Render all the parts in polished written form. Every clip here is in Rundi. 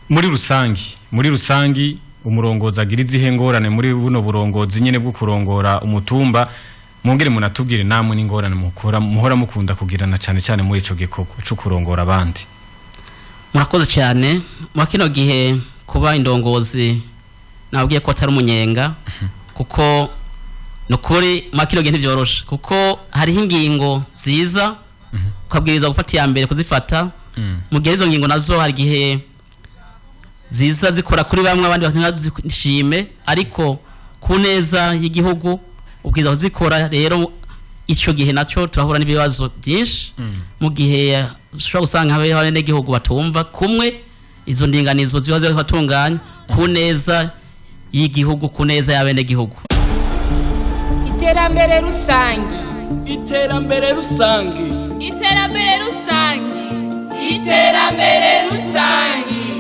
muri rusangi umurongozi agira izihe ngorane muri buno burongozi nyene bwo kurongora umutumba mungere munatubwire namwe n'ingorane muhora mukunda kugirana cyane cyane muri ico gikorwa cyo kurongora abandi. Murakoze cyane mu kino gihe kuba indongozi nabwiye ko atari umunyenga kuko nukuri mu kino gihe ntivyoroshe kuko hari ingingo ziza ukabwiriza gufata ya mbere kuzifata mu gihe izo ngingo nazo hari gihe ziza zikora kuri bamwe abandi bakazishime ariko ku neza y'igihugu ubwiza kuzikora rero ico gihe naco turahura n'ibibazo byinshi mu gihe ushobora gusanga habe n'igihugu batumva kumwe izo ndinganizo zibazo batunganya ku neza y'igihugu ku neza y'abene gihugu. Iterambere rusangi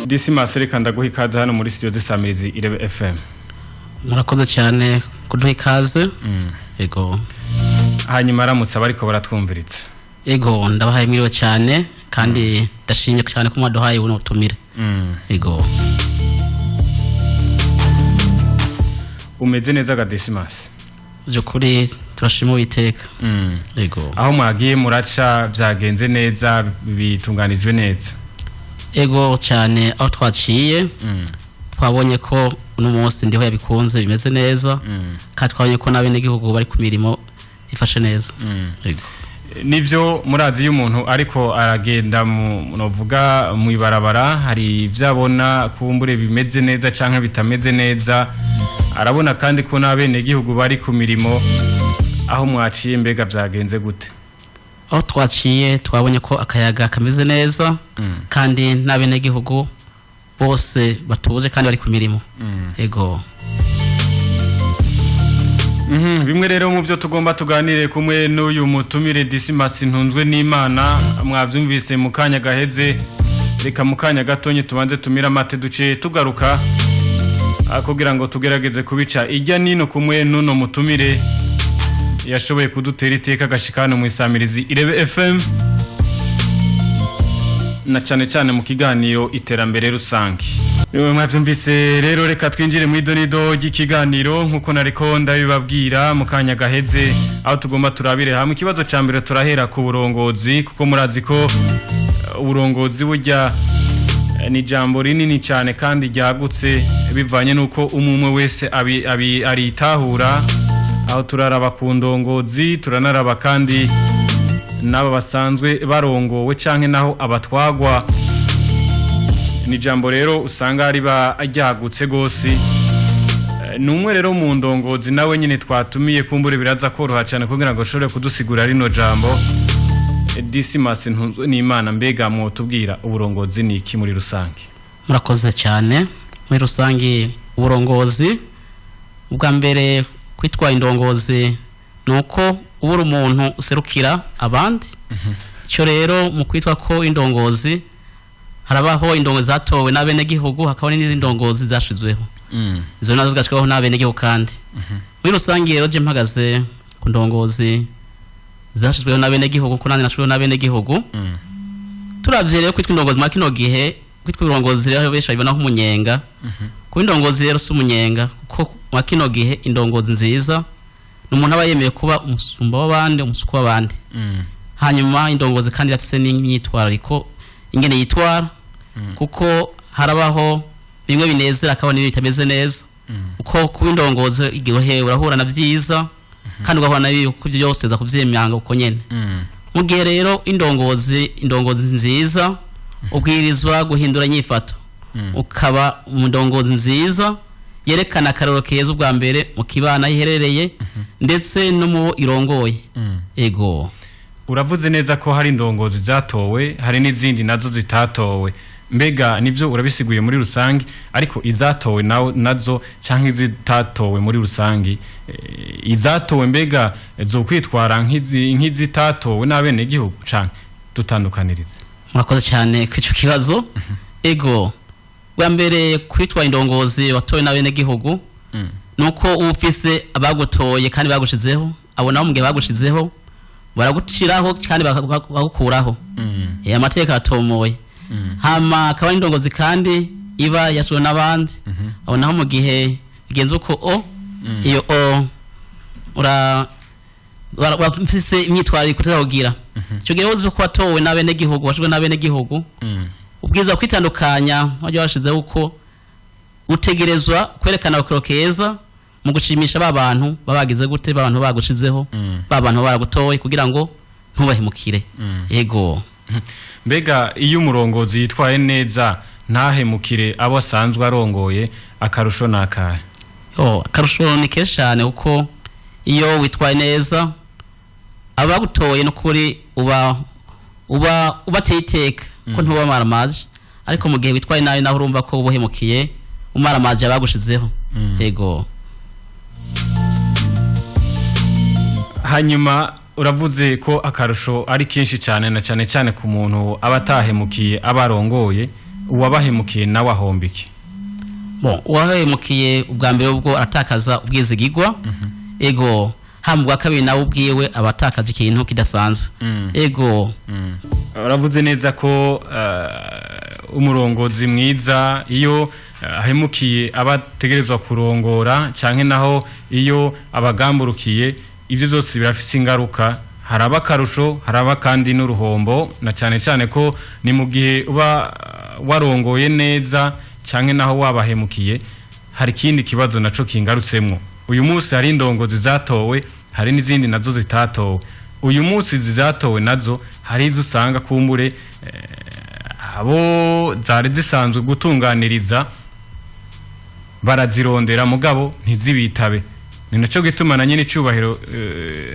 Dismas reka ndaguha ikaze hano muri studio z'isamirizi Irebe FM. Murakoze cyane kuduha ikaze. Ego hanyuma aramutse bariko baratwumviritse. Ego ndabahaye mwiriwe cyane kandi ndashimye cyane ko mwaduhaye buno butumire. Ego umeze neza ga Dismas? byo kuri turashima Uwiteka. Ego aho mwagiye muraca byagenze neza bitunganijwe neza? Ego cyane aho twaciye twabonye ko uno munsi ndiho yabikunze bimeze neza kandi twabonye ko nabene gihugu bari ku mirimo ifashe neza. Ego nivyo murazi y'umuntu ariko aragenda novuga mu ibarabara hari ivyabona kumbure bimeze neza canke bitameze neza arabona kandi ko nabene gihugu bari ku mirimo aho mwaciye mbega byagenze gute? aho twaciye twabonye ko akayaga kameze neza kandi nabene gihugu bose batuje kandi bari ku mirimo. Ego bimwe rero mu byo tugomba tuganire kumwe n'uyu mutumire Dismas Ntunzwe n'Imana mwavyumvise mu kanya gaheze reka mu kanya gatonye tubanze tumira mate duce tugaruka kugira ngo tugerageze kubica ijya nino kumwe n'uno mutumire yashoboye kudutera iteka gashikano mu isamirizi Irebe FM na cyane mu kiganiro iterambere rusangi. Niwe mwavyumvise rero reka twinjire mu idonido ry'ikiganiro nkuko nariko ndabibabwira mu kanya gaheze aho tugomba turabire hamwe ikibazo ca mbere turahera ku burongozi kuko murazi ko uburongozi burya ni jambo rinini cyane kandi ryagutse bivanye nuko umumwe wese aritahura aho turaraba ku ndongozi turanaraba kandi naba basanzwe barongowe canke naho abatwagwa ni jambo rero usanga ari ryagutse gose numwe rero mu ndongozi nawe nyine twatumiye kumbure biraza koroha cyane kugira ngo ashobore kudusigura rino jambo. Dismas Ntunzwe n'Imana mbega mu tubwira uburongozi ni iki muri rusange? Murakoze cyane muri rusange uburongozi ubwa mbere kwitwa indongozi nuko ubura umuntu userukira abandi. Cyo rero mu kwitwa ko indongozi harabaho indongozi zatowe n'abene gihugu hakaba n'izindi ndongozi zashizweho. Izo nazo zigashikaho n'abene gihugu kandi muri rusange rero je mpagaze ku ndongozi zashizweho n'abene gihugu ko nandi nashizweho n'abene gihugu. Turavye rero kwitwa indongozi mu kino gihe kwitwa indongozi rero besha bibona nk'umunyenga. Ku indongozi rero sumunyenga ko mu kino gihe indongozi nziza n'umuntu aba yemeye kuba umusumba w'abandi umusuko w'abandi. Hanyuma indongozi kandi rafise n'imyitwarariko ingene yitwara kuko harabaho bimwe binezera akabona bitameze neza uko kuba indongozi igihe urahura na vyiza kandi ugahura na biyo kuvyo byose za kuvyemyanga uko nyene. Mu gihe rero indongozi nziza ubwirizwa guhindura nyifato ukaba umundongozi nziza yerekana akaroro keza ubwa mbere mu kibana yiherereye ndetse no mu irongoye. Ego uravuze neza ko hari indongozi zatowe hari n'izindi nazo zitatowe mbega nivyo urabisiguye muri rusangi ariko izatowe nazo canke izitatowe muri rusangi izatowe mbega zo kwitwara nk'izitatowe n'abene gihugu canke dutandukanirize? Murakoze cyane kwico kibazo. Ego bwa mbere kwitwa indongozi watowe n'abene gihugu nuko ufise abagutoye kandi bagushizeho abona mu gihe bagushizeho baraguciraho kandi bagukuraho. Amateka atomoye hama akaba indongozi kandi iba yasuwe n'abandi aho naho mu gihe bigenze uko iyo urafise imyitwarire kutazagira icyo gihe uzi ko watowe n'abene gihugu washijwe n'abene gihugu ubwiza kwitandukanya wajya washizeho uko utegerezwa kwerekana bakiro keza mu gushimisha babantu babagize gute babantu bagushizeho babantu baragutoye kugira ngo ntubahemukire yego mbega iyo umurongozi yitwaye neza ntahemukire abo asanzwe arongoye akarusho nakahe akarusho ni kenshi cyane kuko iyo witwaye neza abagutoye n'ukuri ubateye iteka ko ntuba maramaje ariko mu gihe witwaye nabi naho urumva ko ubuhemukiye umaramaje abagushizeho yego hanyuma uravuze ko akarusho ari kenshi cyane na cyane cyane ku muntu abatahemukiye abarongoye uwabahemukiye nawe ahombike uwahemukiye ubwa mbere ubwo aratakaza ubwizigigwa ego hambwa kabiri nawe ubwiwe abatakaje ikintu kidasanzwe ego uravuze neza ko umurongozi mwiza iyo ahemukiye abategerezwa kurongora canke naho iyo abagamburukiye ivyo byose birafise ingaruka haraba karusho haraba kandi n'uruhombo na cyane cyane ko ni mu gihe uba warongoye neza canke naho wabahemukiye hari kindi kibazo naco kingarutsemwo uyu munsi hari indongozi zatowe hari n'izindi nazo zitatowe uyu munsi zizatowe nazo hari izo usanga kumbure abo zari zisanzwe gutunganiriza barazirondera mugabo ntizibitabe ni naco gituma na nyine icubahiro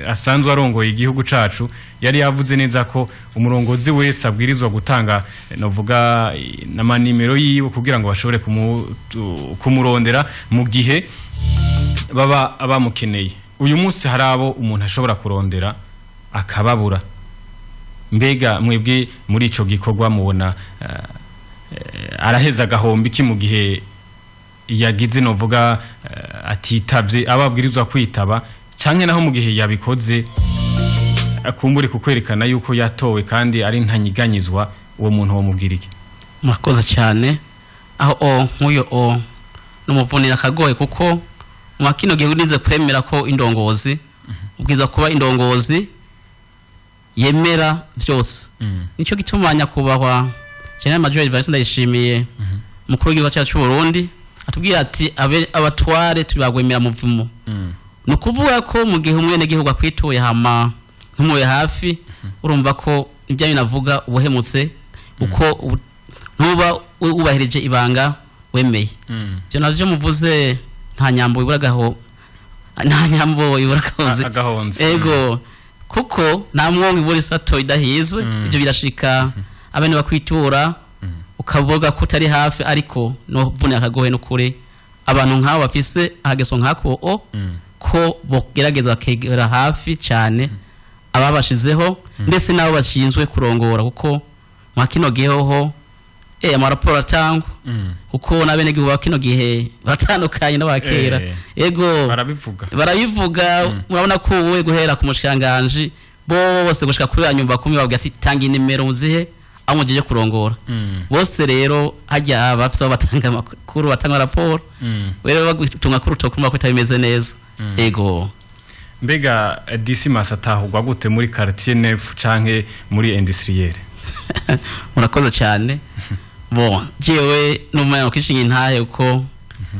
asanzwe arongoye igihugu cacu yari yavuze neza ko umurongozi wese abwirizwa gutanga novuga n'amanimero yiwe kugira ngo bashobore kumurondera mu gihe baba abamukeneye uyu munsi hari abo umuntu ashobora kurondera akababura mbega mwebwe muri ico gikorwa mubona araheza gahomba iki mu gihe yagize novuga atitavye ababwirizwa kwitaba canke naho mu gihe yabikoze akumbure kukwerekana yuko yatowe kandi ari ntanyiganyizwa uwo muntu wo mubwirike murakoze cyane aho nk'uyo n'umuvunira akagoye kuko mu kino gihe unize kwemera ko indongozi ubwiza kuba indongozi yemera byose nico gitumanya kubahwa General Major Evariste Ndayishimiye mukuru w'igihugu cyacu cy'u Burundi atubwira ati abatware tubagwemera muvumo no kuvuga ko mu gihe umwene gihugu akwituye hama nkumuye hafi urumva ko ibyo binavuga ubuhemutse uko ntuba ubahirije ibanga wemeye cyo navyo muvuze nta nyambo iburagaho nta nyambo iburagahoze ego kuko nta mwongo iburi sato idahizwe ibyo birashika abene bakwitura ukavuga ko utari hafi ariko no vune akagohe no kure abantu nk'abo bafise ahageso nkako ko bogerageza kegera hafi cyane ababashizeho ndetse nabo bashinzwe kurongora kuko mu kino giheho amaraporo atangwa kuko nabene gihugu kino gihe batandukanye n'abakera ego barabivuga murabona ko wowe guhera ku mushanganje bose gushika kuri anyumva kumi babwira ati tanga inimero muzihe amujeje kurongora bose rero hajya bafise batanga amakuru batanga raporo rero bagutunga kuri utokuma ko itabimeze neza ego mbega Dismas atahugwa gute muri quartier neuf canke muri industriel murakoze cyane bon jewe numanya kwishinga intahe uko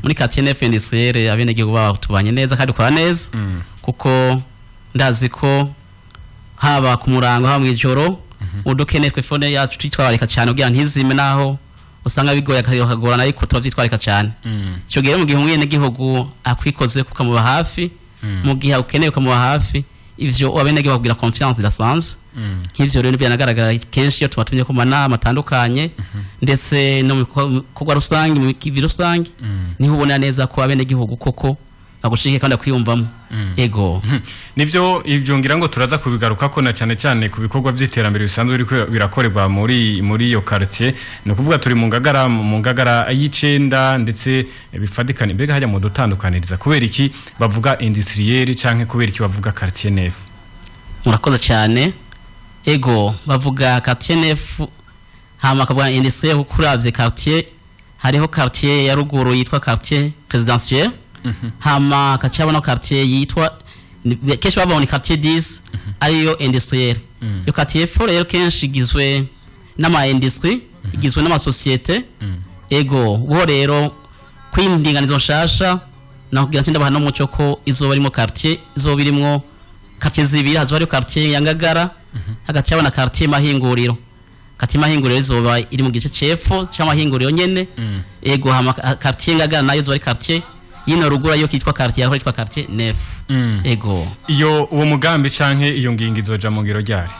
muri quartier neuf industriel abene gihugu batubanye neza kandi kora neza kuko ndazi ko haba ku murango ha mwijoro udukene twefone yacu twitwararika cyane kugira ntizime naho usanga bigoye akagorana ariko turavyitwararika cyane cyo gihe mu gihe umwene gihugu akwikoze kukamuba hafi mu gihe ukeneye kukamuba hafi ivyo abene gihugu bagira confiance irasanzwe nk'ivyo rero byanagaragara kenshi iyo tubatumye ku manama atandukanye ndetse no mu kugwa rusangi mu kivi rusangi niho ubona neza ko abene gihugu koko agushike kandi akwiyumvamo ego nivyo ivyo ngira ngo turaza kubigaruka ko na cyane cyane ku bikorwa by'iterambere bisanzwe birakorerwa muri iyo quartier no kuvuga turi mu ngagara y'icenda ndetse bifadikana mbega hajya mu dutandukaniriza kubera iki bavuga industriel canke kubera iki bavuga quartier neuf murakoze cyane ego bavuga quartier neuf hama kavuga industriel kuravye quartier hariho quartier ya ruguru yitwa quartier présidentiel hama kacabona quartier yitwa kenshi babona quartier 10 ariyo industriel yo quartier fore rero kenshi igizwe n'ama industrie igizwe n'ama societe ego bo rero kwindinganizo nshasha na kugira ntinda bahano muco ko izoba arimo quartier izoba irimo quartier zibiri hazo ari quartier ya Ngagara hagacabona quartier mahinguriro quartier mahinguriro izoba iri mu gice cepfo cy'amahinguriro nyene ego hama quartier Ngagara nayo izoba ari quartier yino rugura yo kitwa quartier aho kitwa quartier nef ego iyo uwo mugambi canke iyo ngingo izoja mu ngiro ryari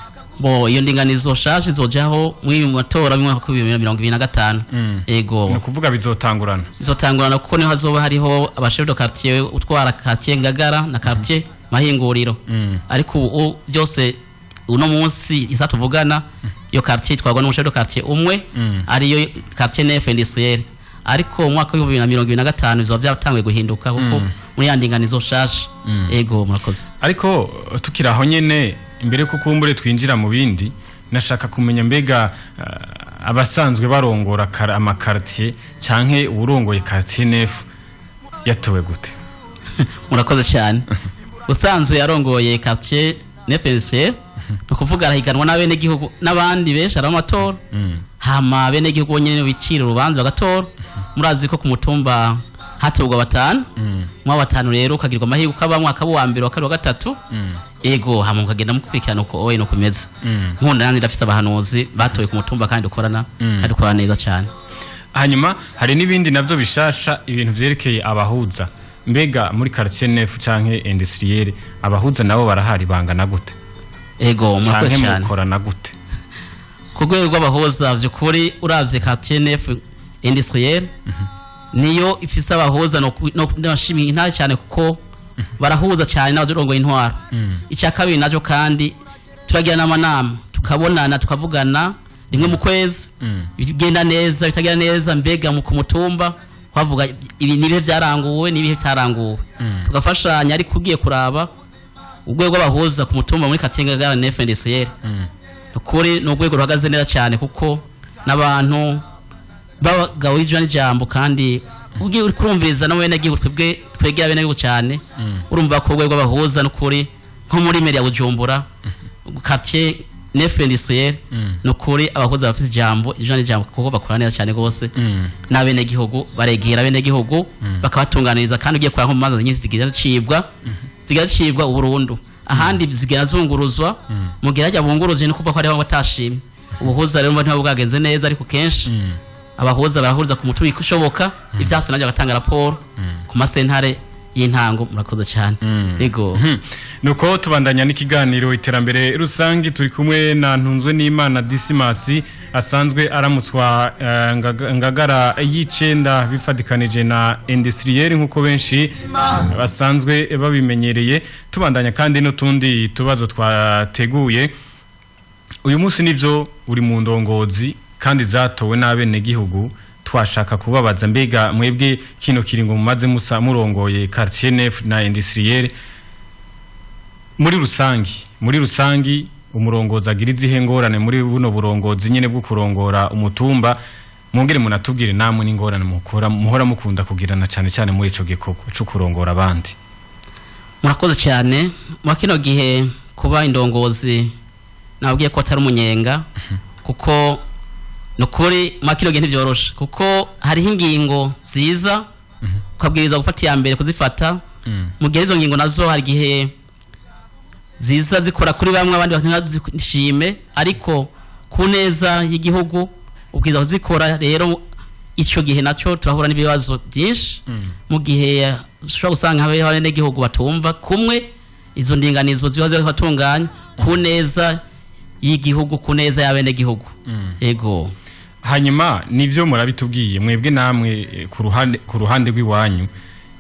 bo iyo ndinganizo shaje izojaho mu matora bimwe ku 2025 ego no kuvuga bizotangurana kuko niho hazoba hariho abashef de quartier utwara quartier Ngagara na quartier mahinguriro ariko ubu byose uno munsi izatuvugana yo quartier twagwa n'umushef de quartier umwe ariyo quartier nef industriel ariko umwaka wa 2025 bizoba byatangiye guhinduka kuko muri yandinganizo shaje ego murakoze ariko tukiraho nyene imbere ko kumbure twinjira mu bindi nashaka kumenya mbega abasanzwe barongora amakartier canke urongoye quartier nef yatowe gute murakoze cyane usanzwe yarongoye quartier nef no kuvuga arahiganwa n'abene gihugu n'abandi benshi aramatora hama bene gihugu nyene bicira urubanza bagatora murazi ko ku mutumba hatorwa batanu mwa batanu rero ukagirwa amahirwe ukaba mwaka wa mbere wa kabiri wa gatatu ego hama mukagenda mukurikirana uko oye no kumeza nkunda nandi ndafise abahanuzi batoye ku mutumba kandi ukorana kandi ukora neza cyane hanyuma hari nibindi navyo bishasha ibintu vyerekeye abahuza mbega muri quartier nef canke industriel abahuza nabo barahari bangana gute ego murakoze cyane mukorana gute ku rwego rw'abahuza vy'ukuri uravye quartier nef industriel niyo ifise abahuza no nashimiye nta cyane kuko barahuza cyane n'abarongoye intwaro icya kabiri najo kandi turagirana amanama tukabonana tukavugana rimwe mu kwezi bigenda neza bitagira neza mbega mu kumutumba kwavuga ibi nibihe byaranguwe nibihe bitaranguwe tugafashanya ari kugiye kuraba urwego rw'abahuza ku mutumba muri Ngagara nef industriel ukuri no rwego ruhagaze neza cyane kuko n'abantu bagawije n'ijambo kandi ugiye uri kurumviriza nawe nagiye twegera bene gihugu cyane urumva ko rwego rw'abahuza n'ukuri nko muri meri ya Bujumbura quartier nef industriel n'ukuri abahuza bafite ijambo n'ijambo kuko bakora neza cyane gose n'abene gihugu baregera bene gihugu bakabatunganiriza kandi ugiye kwa nko manza nyinshi zigira cibwa uburundu ahandi zigira zunguruzwa mu gihe ajya bunguruje no kuva ko ari aho batashimye ubuhuza rero ntabwo bwagenze neza ariko kenshi abahuza barahuriza ku mutubi kushoboka ibyase najya gatanga raporo ku masentare y'intango murakoze cyane yego nuko tubandanya n'ikiganiro iterambere rusangi turi kumwe na Ntunzwe n'Imana Dismas asanzwe aramutswa Ngagara y'icenda bifadikanije na industriel nkuko benshi basanzwe babimenyereye tubandanya kandi n'utundi tubazo twateguye uyu munsi nivyo uri mu ndongozi kandi zatowe n'abene gihugu twashaka kubabaza mbega mwebwe kino kiringo mumaze musa murongoye quartier nef na industriel muri rusangi umurongoza agiriza ihengorane muri buno burongozi nyene bwo kurongora umutumba mwongere munatubwire namwe n'ingorane muhora mukunda kugirana cyane cyane muri ico gikoko cyo kurongora abandi murakoze cyane mu kino gihe kuba indongozi nabwiye ko atari umunyenga kuko nukuri makino gihe ntivyoroshe kuko hari ingingo ziza kwabwiriza gufata ya mbere kuzifata mu gihe izo ngingo nazo hari gihe ziza zikora kuri bamwe abandi bakazishime ariko ku neza y'igihugu ubwiza kuzikora rero ico gihe naco turahura n'ibibazo byinshi mu gihe ushobora gusanga habe n'igihugu batumva kumwe izo ndinganizo zibazo batunganya ku neza y'igihugu ku neza y'abene gihugu yego hanyuma nivyo murabitubwiye mwebwe namwe ku ruhande rw'iwanyu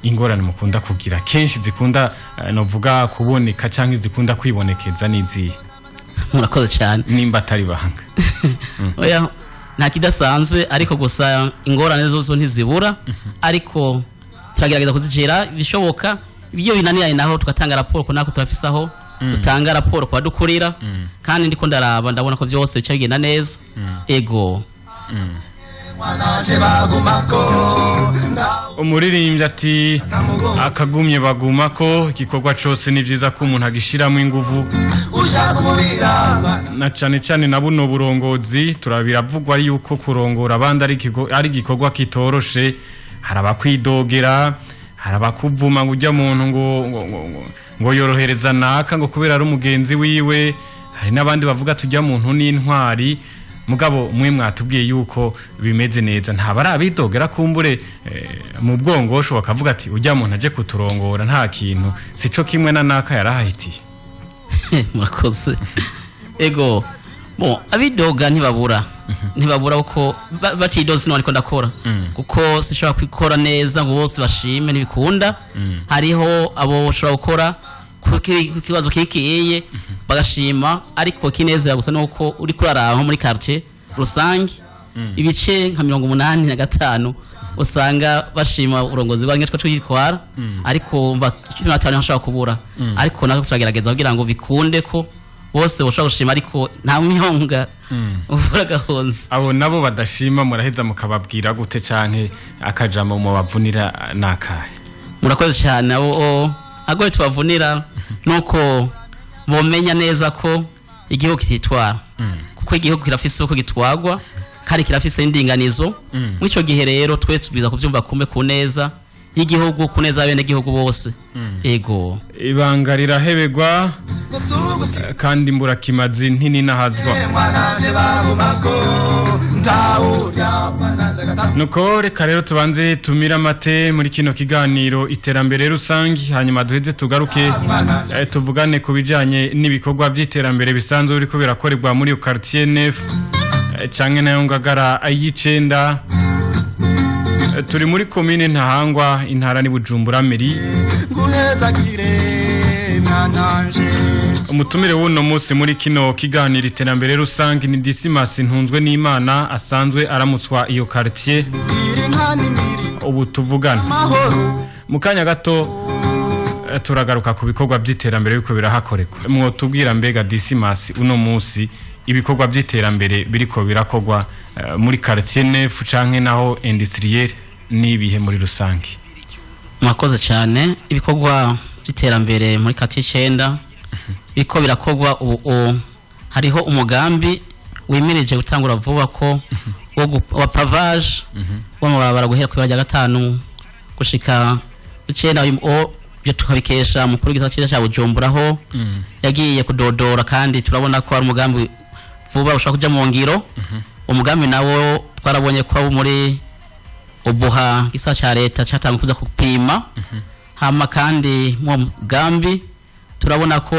ingorane mukunda kugira kenshi zikunda novuga kuboneka canke zikunda kwibonekeza niziye murakoze cyane nimba atari bahanga oya nta kidasanzwe ariko gusa ingorane zo ntizibura ariko turagerageza kuzigera bishoboka ibyo binaniranye naho tugatanga raporo ko nako tubafisaho dutanga raporo kwa dukurira kandi ndiko ndaraba ndabona ko byose bica bigenda neza ego umuririmbyi ati akagumye bagumako igikorwa cyose ni byiza ko umuntu agishiramo ingufu na cyane cyane na buno burongozi turabiravugwa yuko kurongora abandi ari igikorwa kitoroshe harabakwidogera harabakuvuma ngo ujya muntu ngo yorohereza naka ngo kubera ari umugenzi wiwe hari nabandi bavuga tujya muntu n'intwari mugabo mwe mwatubwiye yuko bimeze neza nta barabidogera kumbure mu bwongosho bakavuga ati ujya muntu aje kuturongora nta kintu sico kimwe na naka yarahitiye murakoze ego abidoga ntibabura uko batidoze no ariko ndakora kuko sishobora kwikora neza ngo bose bashime ntibikunda hariho abo ushobora gukora kukibazo kikiyeye bagashima ariko kinezera gusa nuko uri kuraraho muri quartier rusange ibice nka 85 usanga bashima urongozi bwangeshwa twitwara ariko mba 15 nshaka kubura ariko nako turagerageza kugira ngo bikunde ko bose boshaka gushima ariko nta myonga uvura gahonze abo nabo badashima muraheza mukababwira gute canke akajama mu bavunira nakahe murakoze cyane abo agoye tubavunira nuko bomenya neza ko igihugu kititwara kuko igihugu kirafise uko gitwagwa kandi kirafise indinganizo mwico gihe rero twese tubiza kuvyumva kumbe kuneza y'igihugu kuneza bene gihugu bose ego ibanga rirahebegwa kandi mburakimazi ntininahazwa nuko reka rero tubanze tumira amate muri kino kiganiro iterambere rusangi hanyuma duheze tugaruke tuvugane ku bijanye n'ibikorwa by'iterambere bisanzwe biriko birakorerwa muri quartier Nef canke nayo Ngagara ayicenda turi muri commune Ntahangwa intara ni Bujumbura meri umutumire w'uno munsi muri kino kiganiro iterambere rusangi ni Dismas Ntunzwe n'Imana asanzwe aramutswa iyo quartier ubu tuvugana mukanya gato turagaruka ku bikorwa by'iterambere biko birahakorerwa mwo tubwira mbega Dismas uno munsi ibikorwa by'iterambere biriko birakogwa muri quartier Nef canke naho industriel nibihe muri rusangi mwakoze cyane ibikorwa by'iterambere muri quartier 9 biko birakogwa ubu hariho umugambi wimirije gutangura vuba ko wa pavage w'amabarabara guhera ku barya gatanu gushika 9 byo tukabikesha mu kuri gitacira cya Bujumbura ho yagiye kudodora kandi turabona ko ari umugambi vuba ushaka kuja mu ngiro umugambi nawo twarabonye ko muri ubuha gisa cha leta cyatanga kuza kupima hama kandi mu mugambi turabona ko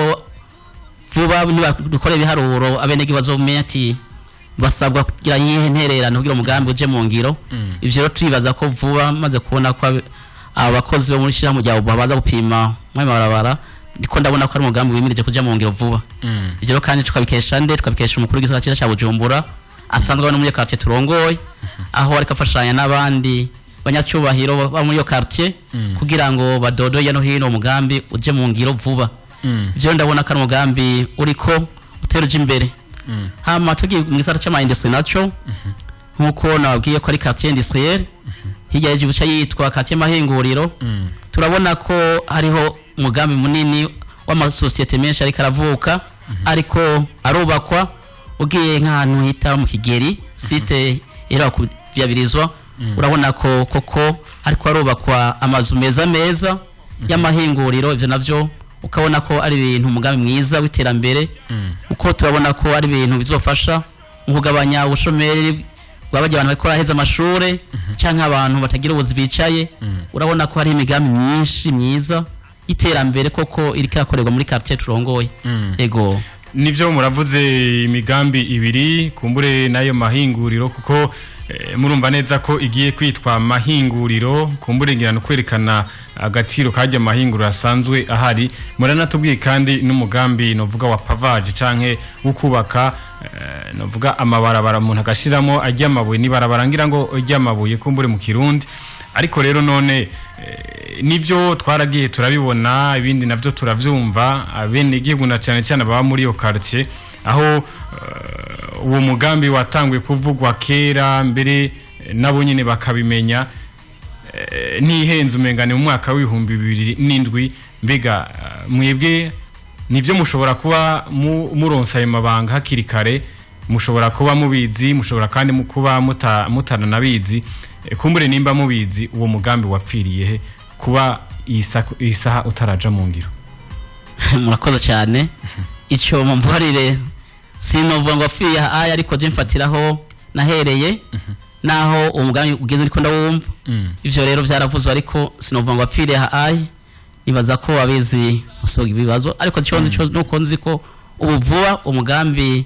vuba dukore biharuro abene gibazo meti basabwa kugira yihe ntererano kugira umugambi uje mu ngiro ivyo turibaza ko vuba maze kubona ko abakozi bo muri shira mu jyawo babaza gupima mu mabarabara ndiko ndabona ko ari umugambi wimirije kuja mu ngiro vuba ivyo kandi tukabikesha umukuru w'igisagara cya Bujumbura asanzwe no muri quartier turongoye aho ari kafashanya n'abandi banyacyubahiro ba muri yo quartier kugira ngo badodoye no hino umugambi uje mu ngiro vuba ivyo ndabona ko ari umugambi uriko uteruje imbere hama tugiye mu gisata cy'ama industry naco nkuko nabwiye ko ari quartier industriel hirya y'Igihugu yitwa quartier Mahinguriro turabona ko hariho umugambi munini w'amasosiyete menshi ariko aravuka ariko arubakwa ugiye nk'ahantu hita mu Kigeri site era kuvyabirizwa urabona ko koko ariko arubakwa amazu meza y'amahinguriro ivyo navyo ukabona ko ari ibintu umugambi mwiza w'iterambere uko turabona ko ari ibintu bizofasha mu kugabanya ubushomeri bw'abaje abantu bariko baheza amashure canke abantu batagira ubuzi bicaye urabona ko hari imigambi myinshi myiza iterambere koko iriko yakorerwa muri quartier turongoye ego nivyo muravuze imigambi ibiri kumbure nayo mahinguriro kuko murumva neza ko igiye kwitwa mahinguriro kumbure ngira no kwerekana agaciro kajya mahinguriro asanzwe ahari muranatubwiye kandi n'umugambi novuga wa pavage canke ukubaka novuga amabarabara umuntu agashiramo ajya amabuye ni barabara ngira ngo ajya amabuye kumbure mu Kirundi ariko rero none nivyo twaragiye turabibona ibindi navyo turavyumva abene igihugu na cyane baba muri yo quartier aho uwo mugambi watangwe kuvugwa kera mbere nabo nyine bakabimenya nihenze umengane mu mwaka w'ibihumbi 2007 mbega mwebwe nivyo mushobora kuba muronsa ayo mabanga hakiri kare mushobora kuba mubizi mushobora kandi kuba mutananabizi kumbure nimba mubizi uwo mugambi wapfiriye he kuba isaha utaraja mu ngiro. Murakoze cyane icyo mumvarire sinovuga ngo wapfiriye aya ariko je mfatiraho nahereye naho umugambi ugeze ariko ndawumva ivyo rero byaravuzwe ariko sinovuga ngo wapfiriye aya ibaza ko abizi musoga ibibazo ariko cyo nuko nzi ko ubuvuba umugambi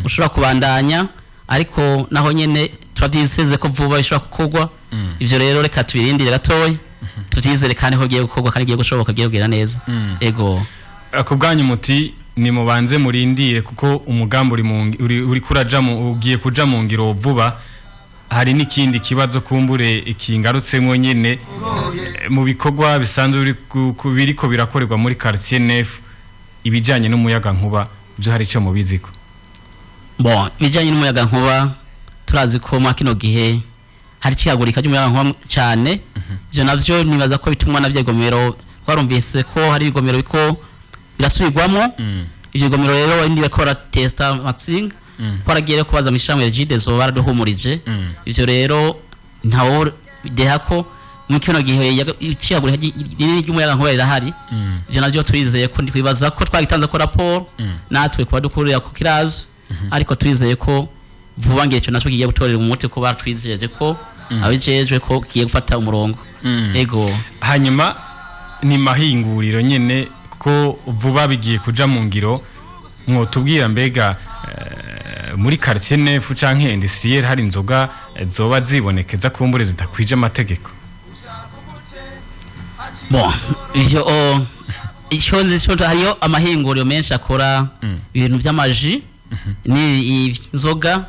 ushobora kubandanya ariko naho nyene turabyizeze ko vuba bishobora kukogwa ivyo rero reka tubirindire gatoya tuvyizere kandi ko giye gukogwa kandi giye gushoboka giye kugira neza ego akubwanyu muti ni mubanze murindire kuko umugambi uri kuraja ugiye kuja mu ngiro vuba hari n'ikindi kibazo kumbure ikingarutsemo nyene mu bikogwa bisanzwe biriko birakorerwa muri quartier Nef ibijanye n'umuyaga nkuba byo hari cyo mubiziko. Bon ibijanye n'umuyaga nkuba turazi ko mu kino gihe hari kiyagurika cy'umuyaga nkuba cyane byo navyo nibaza ko bitumwa navyegomero twarumvise ko hari igomero biko birasubirwamo ivyo gomero rero ndi bakora testa matsinga twaragiye kubaza mishamwe Jidezo baraduhumurije ivyo rero ntawo deha ko mu kino gihe ikiyagurika ry'umuyaga nkuba rirahari ivyo navyo turizeye ko ndi kwibaza ko twagitanze ko rapport natwe kuba dukurira ku kirazo ariko turizeye ko vuba ngiye cyo naco kigiye gutorera umuti ko batwizeje ko abijejwe ko kigiye gufata umurongo ego hanyuma ni mahinguriro nyene ko vuba bigiye kuja mu ngiro mwotubwira mbega muri quartier Nef canke industriel hari inzoga zoba zibonekeza kumbure zitakwije amategeko. Bon ivyo icyonzi cyo hariyo amahinguriro menshi akora ibintu by'amaji ni inzoga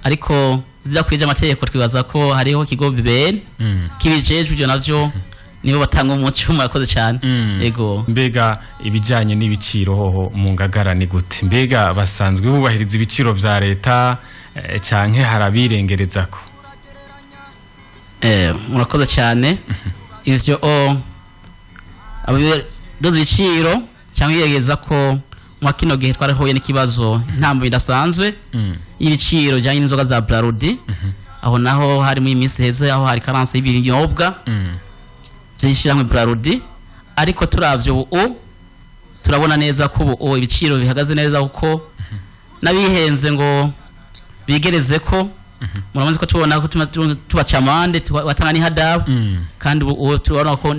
ariko zidakwije amategeko twibaza ko hariho kigo BBN kibijeje byo navyo nibo batanga umuco murakoze cyane ego mbega ibijanye n'ibiciro hoho mu Ngagara ni gute mbega basanzwe bubahiriza ibiciro vya leta canke harabirengerezako murakoze cyane ivyo doze ibiciro cyangwa yegeza ko mu kino gihe twarahuye n'ikibazo ntambo bidasanzwe y'ibiciro janye n'inzoga za Brarudi aho naho hari mu iminsi heze aho hari karanse y'ibinyobwa zishiramwe Brarudi ariko turavyo turabona neza ko ibiciro bihagaze neza uko nabihenze ngo bigereze ko muramanze ko tubona ko tubacamande watanga ni hadabu kandi turabona ko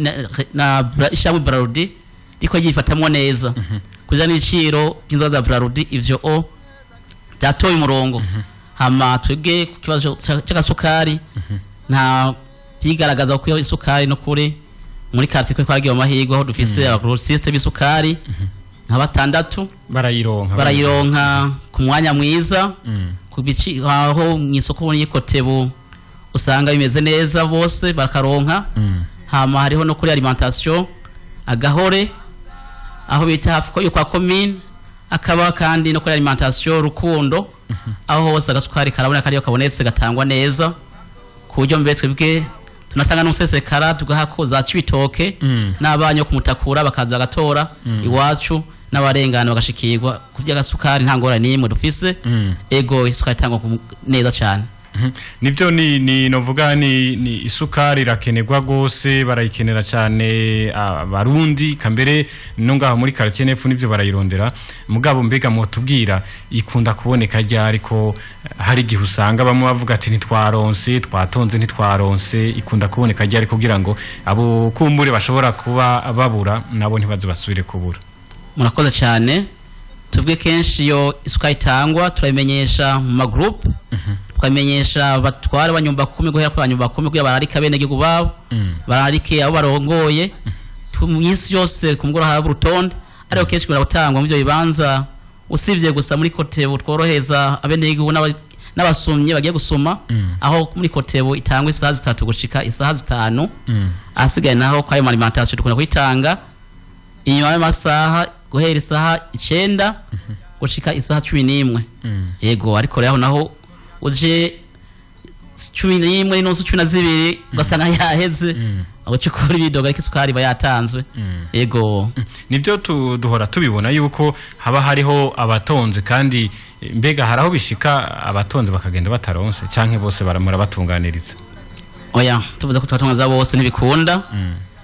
na ishamwe Brarudi riko yifatamwe neza kujana ibiciro by'inzoga za Brarudi ivyo byatoye umurongo hama twebwe ku kibazo cy'agasukari nta byigaragaza ko isukari no kuri muri quartier ko kwagiye amahirwe aho dufise abagrossiste bisukari nka batandatu barayironka ku mwanya mwiza ku bici aho mwisoko y'Ikotebu usanga bimeze neza bose bakaronka hama hariho no kuri alimentation agahore aho bita hafi ko kwa commune akaba kandi no kuri alimentation Rukundo aho hose agasukari karabona kariyo kabonetse gatangwa neza ku buryo mbere twebwe tunatanga n'umusesekara tugahako za Cibitoke n'abanyo kumutakura bakaza gatora iwacu n'abarengana bagashikirwa kuvya gasukari ntangora nimwe dufise ego isukari tangwa neza cyane nivyo ni novuga ni isukari rakenegwa gose barayikenera cyane abarundi kambere no ngaho muri quartier Nef nivyo barayirondera mugabo mbega mutubwira ikunda kuboneka ryari ko hari gihe usanga bamwe bavuga ati ntitwaronse twatonze ntitwaronse ikunda kuboneka ryari kugira ngo abo kumbure bashobora kuba babura nabo ntibaze basubire kubura. Murakoze cyane tubwe kenshi yo isukari tangwa turayimenyesha mu magroup twamenyesha batwara banyumba 10 guhera kwa nyumba 10 kuya bararika bene gihugu babo bararike abo barongoye tumwisi yose kumugora haba urutonde ariko kenshi barabutangwa mu byo bibanza usivye gusa muri Kotebu tworoheza abene gihugu n'abasomye bagiye gusoma aho muri Kotebu itangwa isaha 3 gushika isaha 5 asigaye naho kwa alimentation dukunda kuyitanga inyuma y'amasaha guhera isaha 9 gushika isaha 11 yego ariko rero naho uje 11 n'usu 12 ugasanga yaheze abo cyukuri bidoga ariko isukari bayatanzwe yego nivyo duhora tubibona yuko haba hariho abatonze kandi mbega haraho bishika abatonze bakagenda bataronse canke bose baramura batunganiriza oya tuvuze ko twatonza bose nibikunda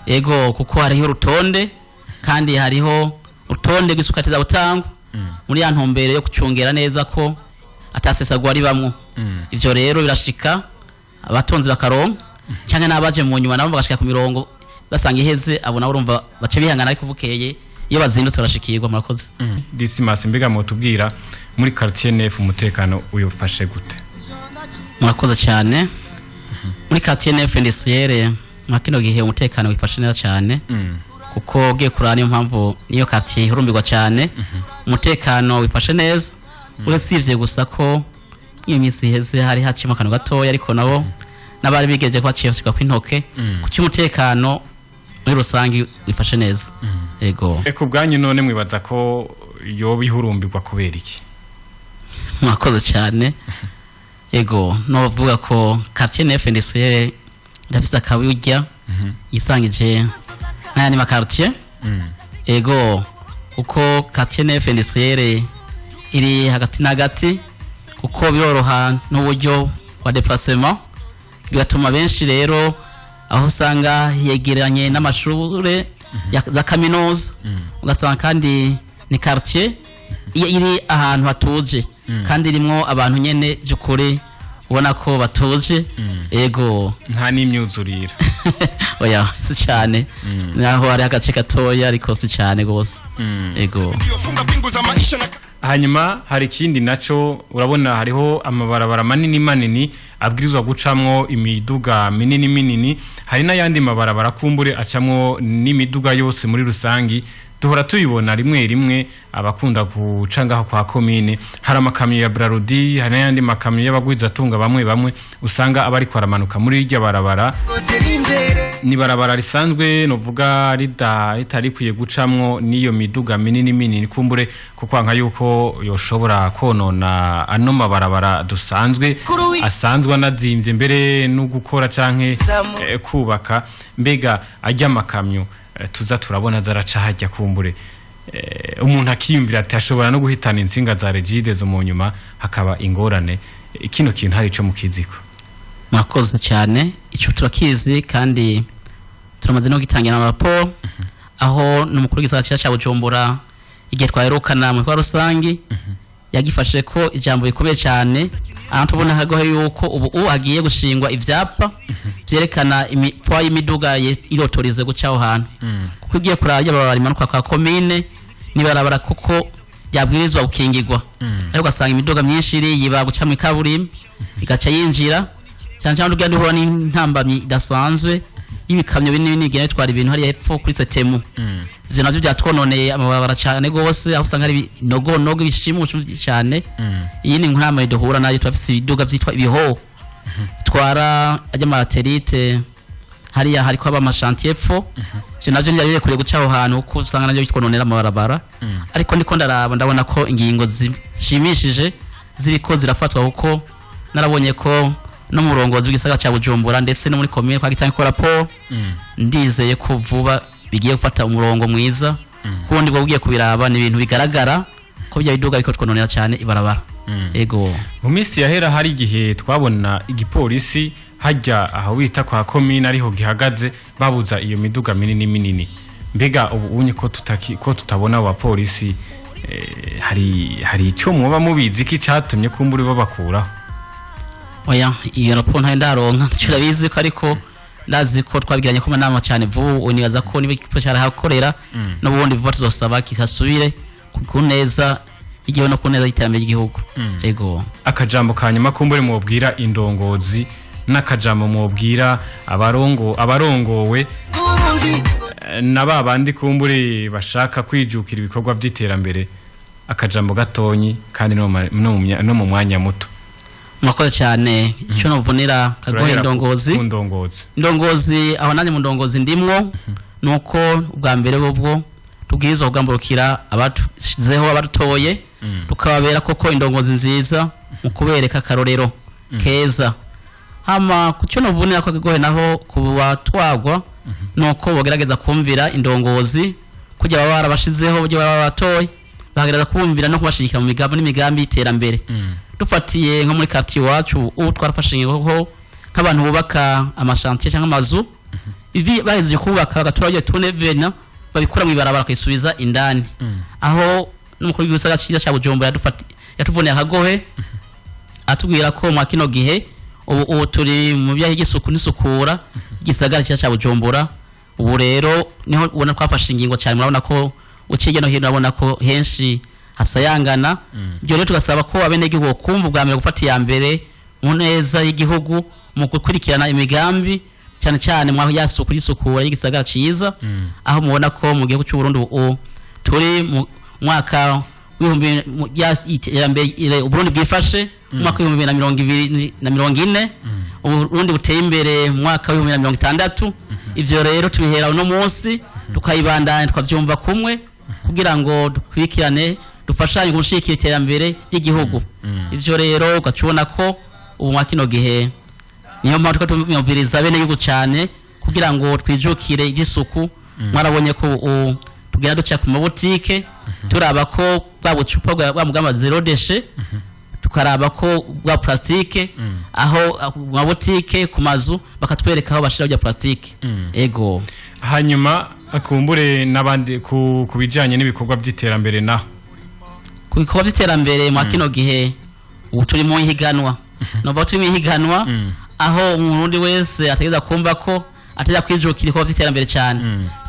yego kuko hariho urutonde kandi hariho urutonde rw'isukari za butangwa muri ya ntumbere yo kucungera neza ko atasesagwa ari bamwe ivyo rero birashika abatonzi bakaronka cyangwa nabaje mu nyuma nabo bagashika ku mirongo basanga iheze abo nabo urumva bace bihangana ariko bukeye iyo bazindutse barashikirwa murakoze Dismas mbega mu tubwira muri quartier nef umutekano uyufashe gute murakoze cyane muri quartier nef industrielle makino gihe umutekano wifashe neza cyane kuko ugiye kurana impamvu niyo quartier ihurumbirwa cyane umutekano wifashe neza urasivye gusa ko iyo misi heze hari hacimo kano gatoya ariko nabo nabari bigeje ko baciye bashika kwintoke kuki umutekano muri rusangi wifashe neza yego eko bwanyu none mwibaza ko yo bihurumbirwa kubera iki mwakoze cyane yego no bavuga ko quartier nef industrielle ndafisa kabujya yisangije n'ayandi makartier yego uko quartier nef industrielle iri hagati na hagati uko biroroha n'uburyo wa déplacement bigatuma benshi rero aho usanga yegeranye n'amashure za kaminuza ugasanga kandi ni quartier iri ahantu hatuje kandi rimwo abantu nyene byukuri ubona ko batuje yego nta n'imyuzurira oya si cyane naho ari agace gatoya ariko si cyane gose yego hanyuma hari ikindi naco urabona hariho amabarabara manini abwirizwa gucamwo imiduga minini hari n'ayandi mabarabara kumbure acamwo n'imiduga yose muri rusangi duhora tuyibona rimwe abakunda gucangaho kwa komine hari amakamyo ya Brarudi hari n'ayandi makamyo y'abagwiza tunga bamwe usanga abari kwaramanuka muri irya barabara ni barabara risanzwe novuga ritari kuye gucamwo niyo miduga minini kumbure kuko nka yuko yoshobora konona ano mabarabara dusanzwe asanzwe anazimvye mbere no gukora canke kubaka mbega ajya makamyo tuza turabona zaraca hajya kumbure umuntu akiyumvira ati ashobora no guhitana insinga za Regide zo mu nyuma hakaba ingorane kino kintu hari ico mukiziko mwakoze cyane ico turakizi kandi turamaze no gitangira raporo aho n'umukuru w'igisagara cya Bujumbura igihe twaherukana mu kwa rusangi yagifashe ko ijambo bikomeye cyane aho tubona hagohe yuko ubu agiye gushingwa ivyapa byerekana imipwa y'imiduga irotorize gucaho hantu kuko igiye kuraya barabara imanuka kwa komine ni barabara kuko byabwirizwa gukingirwa ariko gasanga imiduga myinshi iri yiba guca mu kaburimbi igaca yinjira cyane ugenda uhura n'intambamyi idasanzwe ibikamyo binini gene twari ibintu hari hepfo kuri setemu ivyo navyo byatwononeye amababara cyane gose aho usanga ari nogo bishimusho cyane iyi ni nkama iduhura nayo twafise ibiduga byitwa ibiho twara ajya malaterite hariya hariko aba amashantier epfo je navyo nyari kure gucaho hantu uko usanga navyo bitwononera amabarabara ariko ndiko ndaraba ndabona ko ingingo zishimishije ziriko zirafatwa kuko narabonye ko no murongozi w'igisagara cya Bujumbura ndetse no muri commune kwa gitanga ko rapport ndizeye ko vuba bigiye gufata umurongo mwiza kundi bwo bugiye kubiraba ni ibintu bigaragara ko bya biduga biko twononera cyane ibarabara ego mu minsi yahera hari igihe twabona igipolisi hajya aho wita kwa commune ariho gihagaze babuza iyo miduga minini mbega ubu unye ko tutabona aba polisi hari icyo muba mubizi ki catumye kumburi babakuraho oya iyo raporo ntayo ndaronka turabizi ko ariko ndazi ko twabigiranye ko manama cyane vuba unibaza ko niba cyara hakorera no bundi vuba tuzosaba kisasubire kuneza igihe no kuneza iterambere ry'igihugu ego akajambo kanyuma kumbure mubwira indongozi n'akajambo mubwira abarongowe nababandi kumbure bashaka kwijukira ibikorwa by'iterambere akajambo gatonyi kandi no mu mwanya muto mwakoze cyane icyo novunira kagoye indongozi aho nanye mu ndongozi ndimwo nuko ubwa mbere bwo tubwirizwa kugamburukira abatuzeho abarutoye tukababera koko indongozi nziza mu kubereka karorero keza hama kucyo novunira ko gohe naho kubatwagwa nuko bogerageza kumvira indongozi kujya baba barabashizeho byo baba batoye bagerageza kumvira no kubashikira mu migambi n'imigambi iterambere dufatiye nko muri quartier wacu twarafashinyeho nk'abantu bubaka amashantier cyangwa amazu ibi bahejeje kubaka bagaturage tune vena babikura mu ibarabara kwisubiza indani aho n'umukuru w'igisagara cyiza cya Bujumbura yatuvunye akagohe atubwira ko mu kino gihe ubu turi mu byaha igisuku n'isukura igisagara cya Bujumbura ubu rero niho ubona twafashe ingingo cyane murabona ko uciye no hino urabona ko henshi hasayangana byo rero tugasaba ko abenegihugu kumva ubwa mbere gufata ya mbere mu neza y'igihugu mu gukurikirana imigambi cyane cyane mwaho yasuku y'isukura y'igisagara cyiza aho mubona ko mu gihugu cy'u Burundi turi mu mwaka w'ibihumbi iterambere Uburundi bwifashe mu mwaka w'ibihumbi 2040 Uburundi buteye imbere mu mwaka w'ibihumbi 2060 ivyo rero tubihera uno munsi tukayibandanya twavyumva kumwe kugira ngo dukurikirane dufashanye gushikira iterambere ry'igihugu ivyo rero ugacubona ko ubu mwaka kino gihe niyo mpamvu tumubiriza bene yugo cyane kugira ngo twijukire igisuku mwarabonye ko tugenda duca ku mabutike turaba ko bwa bucupa bwa mugamba zero deshe tukaraba ko bwa plastike aho mabutike ku mazu bakatwereka aho bashira bya plastike ego hanyuma akumbure nabandi kubijanye n'ibikorwa by'iterambere naho ku bikorwa by'iterambere mu kino gihe turi mu higanwa no baturi mu higanwa aho umurundi wese ategeza kumva ko ateza kwijukira ibikorwa by'iterambere cyane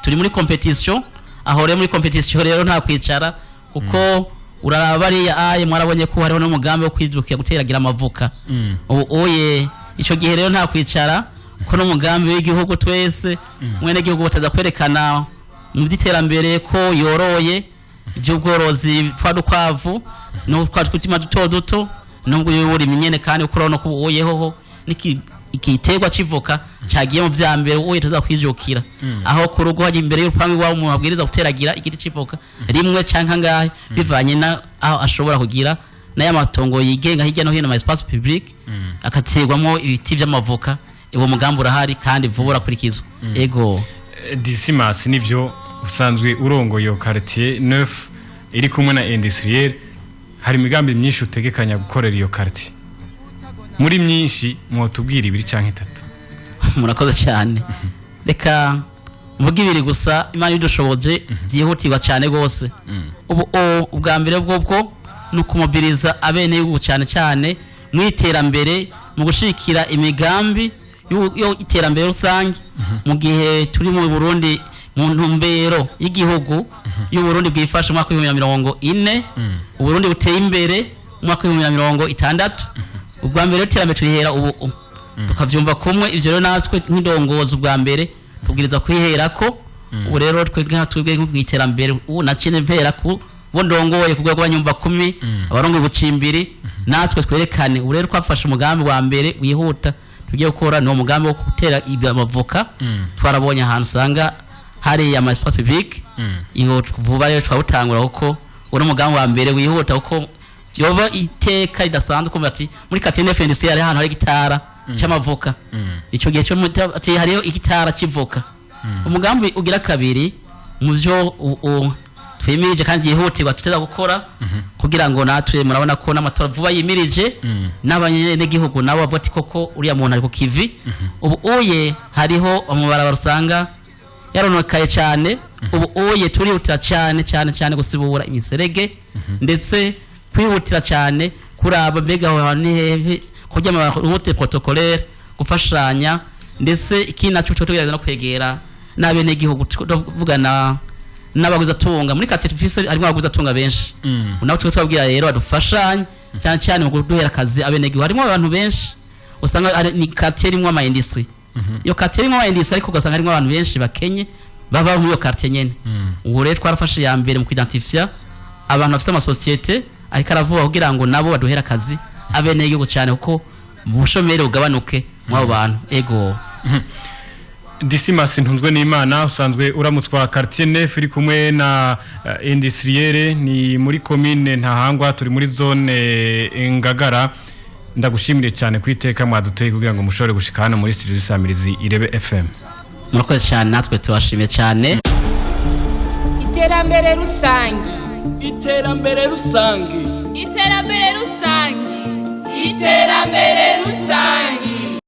turi muri competition aho rero muri competition rero nta kwicara kuko uraraba bariya aye mwarabonye ko hariho n'umugambi wo kwijukira guteragira amavuka oye ico gihe rero nta kwicara ko n'umugambi w'igihugu twese mwene gihugu bataza kwerekana mu by'iterambere ko yoroye iby'ubworozi twadukwavu no twatwitima duto nubwo yuri minyene kandi ukorona ko uyeho niki ikiterwa civoka cagiye mu vyambere uye tuza kwijukira aho ku rugo haje imbere y'urupangu rwa mu mabwiriza guteragira igiti civoka rimwe canka ngahe bivanye na aho ashobora kugira naye amatongo yigenga hirya no hino mu espace public akaterwamo ibiti vy'amavoka uwo mugambi urahari kandi vubura kurikizwa ego Disimas nivyo usanzwe urongoye quartier 9 iri kumwe na industriel hari imigambi myinshi utegekanya gukorera iyo quartier muri myinshi mwotubwira ibiri canke itatu murakoze cyane reka mvuga ibiri gusa imana idushoboje byihutirwa cyane gose ubu ubwa mbere bwo no kumobiriza abene y'ubu cyane mu iterambere mu gushikira imigambi yo iterambere rusange mu gihe turi mu Burundi mu ntumbero y'igihugu y'u Burundi bwifashe mu mwaka wa 2040 u Burundi buteye imbere mu mwaka wa 2060 ubwa mbere iterambere turihera ubu tukavyumva kumwe ivyo rero natwe nk'indongozi ubwa mbere tubwiriza kwihera ko ubu rero twebwe nk'iterambere ubu nakine mpera ku bondongoye kugwa rwanyumva 10 abarongo bucimbiri natwe twerekane ubu rero twafashe umugambi wa mbere wihuta tugiye gukora no mugambi wo gutera amavoka twarabonye ahantu usanga hari ya espace public iyo vuba rero twabutangura uko uri umugambi wa mbere wihuta uko yoba iteka idasanzwe kumva ati muri Katene FNC hari ahantu hari gitara cy'amavoka ico gihe cyo ati hariyo igitara kivoka umugambi ugira kabiri mu byo twemirije kandi yihutirwa tuteza gukora kugira ngo natwe murabona ko n'amatora vuba yimirije n'abanyene gihugu nabo bavoti koko uriya muntu ari ku kivi ubu oye hariho umubarabara usanga yaronekaye cyane ubu oye turihutira cyane gusibura imiserege ndetse kwihutira cyane kuraba mbega aho ni hehe kujya mu route protocolaire gufashanya ndetse ikina cyo tugerageza no kwegera n'abene gihugu tuvugana n'abaguza tunga muri Katete Office arimo abaguza tunga benshi unaho twabwira rero adufashanye cyane mu kuduhera akazi abene gihugu harimo abantu benshi usanga ni quartier imwe ama industry iyo quartier imwe ama industry ariko ugasanga harimo abantu benshi bakenye baba muri iyo quartier nyene ubu rero twarafashe ya mbere mu identifier abantu bafite ama societe ariko aravuga kugira ngo nabo baduhera akazi abene gihugu cyane uko ubushomeri ugabanuke mu bantu ego Disimas ntunzwe n'Imana usanzwe uramutswa quartier 9 iri kumwe na industrielle ni muri commune Ntahangwa turi muri zone Ngagara ndagushimire cyane kwiteka mwaduteye kugira ngo mushobore gushika hano muri studio z'isamirizi Irebe FM. murakoze cyane, natwe tubashimiye cyane. Iterambere rusangi. Iterambere rusangi. Iterambere rusangi. Iterambere